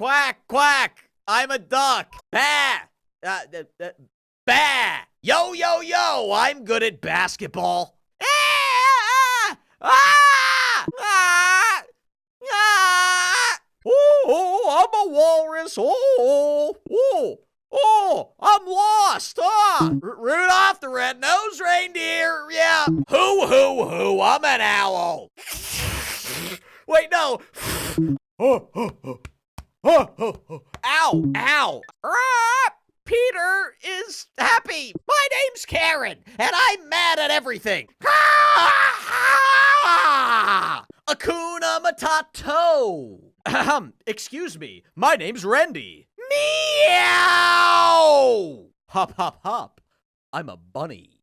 Quack, quack. I'm a duck. Bah. Bah. Yo, yo, yo. I'm good at basketball. Ah! Ah! Ah! Ah! Oh, I'm a walrus. Oh, I'm lost. Rudolph the red-nosed reindeer. Yeah. Hoo. I'm an owl. Wait, no. Ow. Peter is happy. My name's Karen, and I'm mad at everything. Akuna Matata. Excuse me. My name's Randy. Meow. Hop. I'm a bunny.